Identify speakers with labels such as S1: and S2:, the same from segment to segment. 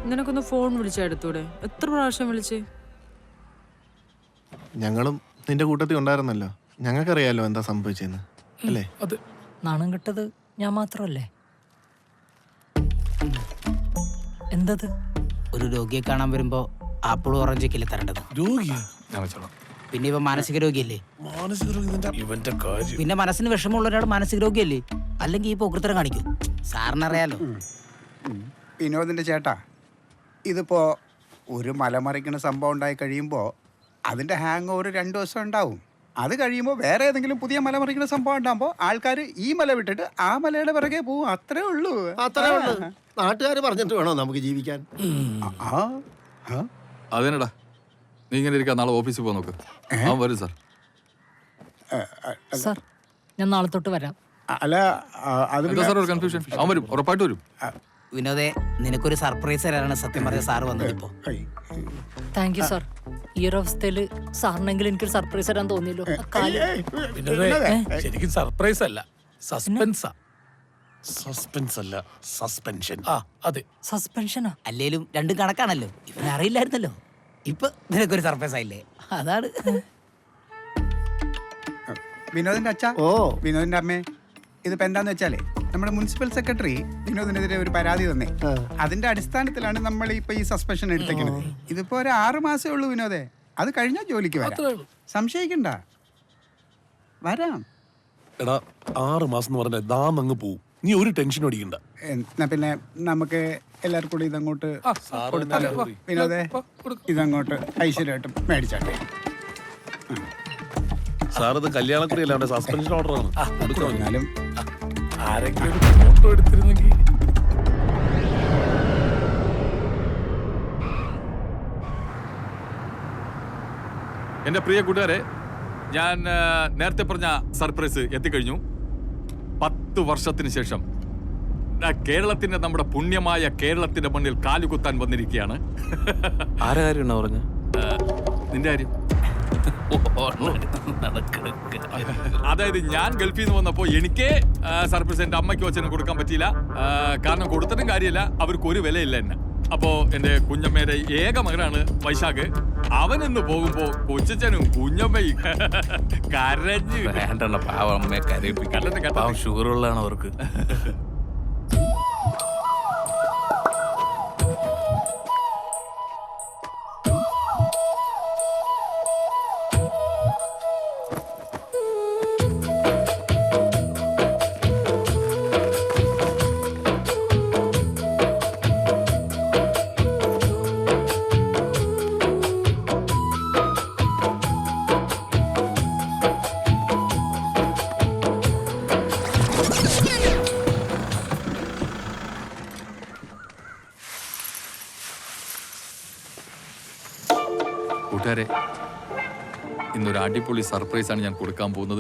S1: നിനക്കൊന്ന് ഫോൺ വിളിച്ചെടുത്തൂടെ? എത്ര പ്രാവശ്യം വിളിച്ച്?
S2: ഞങ്ങളും നിന്റെ കൂട്ടത്തിൽ ഉണ്ടായിരുന്നല്ലോ, ഞങ്ങൾക്കറിയാലോ എന്താ സംഭവിച്ചെന്ന് അല്ലേ?
S3: നാണം കെട്ടത് ഞാൻ മാത്രമല്ലേ? എന്തത്?
S4: ഒരു രോഗിയെ കാണാൻ വരുമ്പോ ആപ്പിളും ഓറഞ്ചൊക്കെ തരേണ്ടത്. പിന്നെ ഇവ മാനസിക രോഗിയല്ലേ? പിന്നെ മനസ്സിന് വിഷമമുള്ള ഒരാൾ മാനസിക രോഗിയല്ലേ? അല്ലെങ്കിൽ ഈ പോക്കൃത്തരം കാണിക്കും. സാറിനറിയാലോ.
S5: വിനോദിന്റെ ചേട്ടാ, ഇതിപ്പോ ഒരു മലമറിക്കുന്ന സംഭവം ഉണ്ടായി കഴിയുമ്പോൾ അതിന്റെ ഹാങ് ഓവർ 2 ദിവസം ഉണ്ടാവും. അത് കഴിയുമ്പോൾ വേറെ ഏതെങ്കിലും പുതിയ മലമറിക്കുന്ന സംഭവം ഉണ്ടാകുമ്പോൾ ആൾക്കാർ ഈ മല വിട്ടിട്ട് ആ മലയുടെ പിറകെ പോവും. അത്രേ ഉള്ളൂ.
S6: നാട്ടുകാർ പറഞ്ഞിട്ട് വേണോ നമുക്ക് ജീവിക്കാൻ?
S7: അതേനടാ, നീ ഇങ്ങനെ ഇരിക്കാൻ നാളെ ഓഫീസിൽ പോകാൻ നോക്ക്. വരും സാർ.
S3: സാർ ഞാൻ നാളെ തൊട്ട് വരാം.
S5: അല്ല അത്
S7: സാർ ഒരു കൺഫ്യൂഷൻ. അവൻ വരും, ഉറപ്പായിട്ട് വരും.
S4: വിനോദേ, നിനക്കൊരു സർപ്രൈസ് തരാനാണ് സത്യം പറഞ്ഞ സാറ് വന്നത്. ഇപ്പോ
S3: താങ്ക് യു സാർ. ഈ ഒരു അവസ്ഥയില് സാറിനെങ്കിലും എനിക്കൊരു സർപ്രൈസ് തരാൻ തോന്നിയല്ലോ.
S8: ശരിക്കും സർപ്രൈസ് അല്ല, സസ്പെൻസാ.
S6: സസ്പെൻസ് അല്ല, സസ്പെൻഷൻ.
S8: അതെ,
S3: സസ്പെൻഷനാ.
S4: അല്ലേലും രണ്ടും കണക്കാണല്ലോ. ഇവനെ അറിയില്ലായിരുന്നല്ലോ. ഇപ്പൊ നിനക്കൊരു സർപ്രൈസ് ആയില്ലേ? അതാണ്.
S5: വിനോദിന്റെ അച്ഛ, വിനോദിന്റെ അമ്മേ, ഇതിപ്പോ എന്താന്ന് വെച്ചാലേ നമ്മുടെ മുനിസിപ്പൽ സെക്രട്ടറി വിനോദിനെതിരെ ഒരു പരാതി തന്നേ. അതിന്റെ അടിസ്ഥാനത്തിലാണ് നമ്മൾ ഇപ്പൊ ഈ സസ്പെൻഷൻ എടുത്തേക്കുന്നത്. ഇതിപ്പോ ഒരു 6 മാസമേ ഉള്ളൂ വിനോദേ. അത് കഴിഞ്ഞാൽ ജോലിക്ക് വരാം, സംശയിക്കണ്ട. വരാം.
S8: എടാ, 6 മാസം എന്ന് പറഞ്ഞാൽ ദാന്നങ്ങ് പോവും. നീ ഒരു ടെൻഷൻ അടിക്കണ്ട.
S5: എന്നാ പിന്നെ നമുക്ക് എല്ലാവർക്കും കൂടി ഇതങ്ങോട്ട് കൊടുത്താലോ? വിനോദേ, ഇതങ്ങോട്ട് ഐശ്വര്യമായിട്ട് മേടിച്ചാട്ടെ.
S8: സാർ, ഇത് കല്യാണക്കുറി അല്ലാണ്ട് സസ്പെൻഷൻ ഓർഡറാണ്.
S5: എന്നാലും
S8: ആരെങ്കിലും ഒരു ഫോട്ടോ എടുത്തിരുന്നെങ്കിൽ.
S7: എന്റെ പ്രിയ കൂട്ടുകാരെ, ഞാൻ നേരത്തെ പറഞ്ഞ സർപ്രൈസ് എത്തിക്കഴിഞ്ഞു. 10 വർഷത്തിന് ശേഷം കേരളത്തിന്റെ, നമ്മുടെ പുണ്യമായ കേരളത്തിന്റെ മണ്ണിൽ കാലുകുത്താൻ വന്നിരിക്കുകയാണ്.
S8: ആരെ കാര്യമാണ് പറഞ്ഞ?
S7: നിന്റെ കാര്യം. അതായത് ഞാൻ ഗൾഫിൽ നിന്ന് വന്നപ്പോ എനിക്ക് സർപ്രൈസ് എന്റെ അമ്മയ്ക്കും അച്ഛനും കൊടുക്കാൻ പറ്റിയില്ല. കാരണം കൊടുത്തിട്ടും കാര്യമില്ല, അവർക്ക് ഒരു വിലയില്ല എന്നെ. അപ്പോ എന്റെ കുഞ്ഞമ്മയുടെ ഏക മകനാണ് വൈശാഖ്. അവനിന്ന് പോകുമ്പോ കൊച്ചനും കുഞ്ഞമ്മയും കരഞ്ഞ്
S8: ഷുഗറുള്ളതാണ് അവർക്ക്.
S7: കൂട്ടുകാരെ, ഇന്നൊരു അടിപൊളി സർപ്രൈസ് ആണ് ഞാൻ കൊടുക്കാൻ പോകുന്നത്.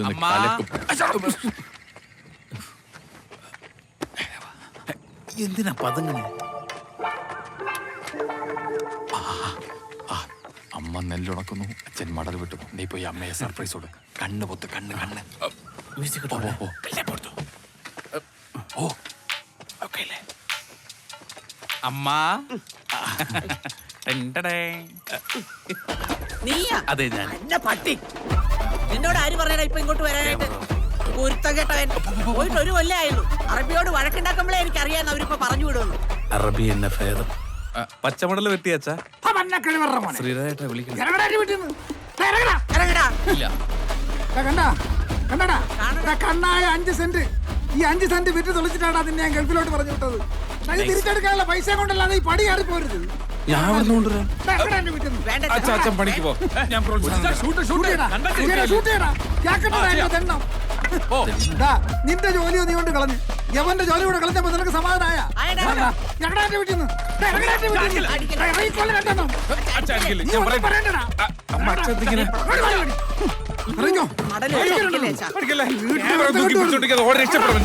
S8: എന്തിനാ പതങ്ങനെ?
S7: അമ്മ നെല്ലുണക്കുന്നു, അച്ഛൻ മടൽ വിട്ടു. നീ പോയി അമ്മയെ സർപ്രൈസ് കൊടുക്ക. കണ്ണ് പൊത്ത്, കണ്ണ് കണ്ണ്.
S4: അതെ, ഞാൻ പട്ടി. നിന്നോട് ആര് പറഞ്ഞാ ഇപ്പൊ ഇങ്ങോട്ട് വരാനായിട്ട്? പൊരുത്തം കേട്ടവൻ. പോയിട്ട് 1 കൊല്ലം ആയുള്ളൂ. അറബിയോട് വഴക്കുണ്ടാക്കുമ്പോഴേ എനിക്ക് അറിയാന്ന് അവരിപ്പോ പറഞ്ഞു വിടുള്ളൂ.
S8: അറബി എന്നെ ഭേദം. പച്ചമടൽ വെട്ടിയച്ചാ ശ്രീരാജേട്ടാ വിളിക്കണം.
S5: കണ്ണായ 5 സെന്റ്. ഈ 5 സെന്റ് വിറ്റ് തൊളിച്ചിട്ടാണ് അതിന് ഞാൻ ഗൾഫിലോട്ട് പറഞ്ഞു വിട്ടത്. തിരിച്ചെടുക്കാനുള്ള പൈസ കൊണ്ടല്ലാതെ ഈ പടി കയറി പോരുത്.
S8: ഞാൻ അവിടെ കൊണ്ടുവരാം.
S7: അച്ഛൻ പണിക്ക് പോ. ഞാൻ
S5: നിന്റെ ജോലിയോ നീ കൊണ്ട് കളഞ്ഞു. യവന്റെ ജോലി കൂടെ കളഞ്ഞപ്പോ നിനക്ക് സമാധാനായ?
S8: രക്ഷപ്പെടും.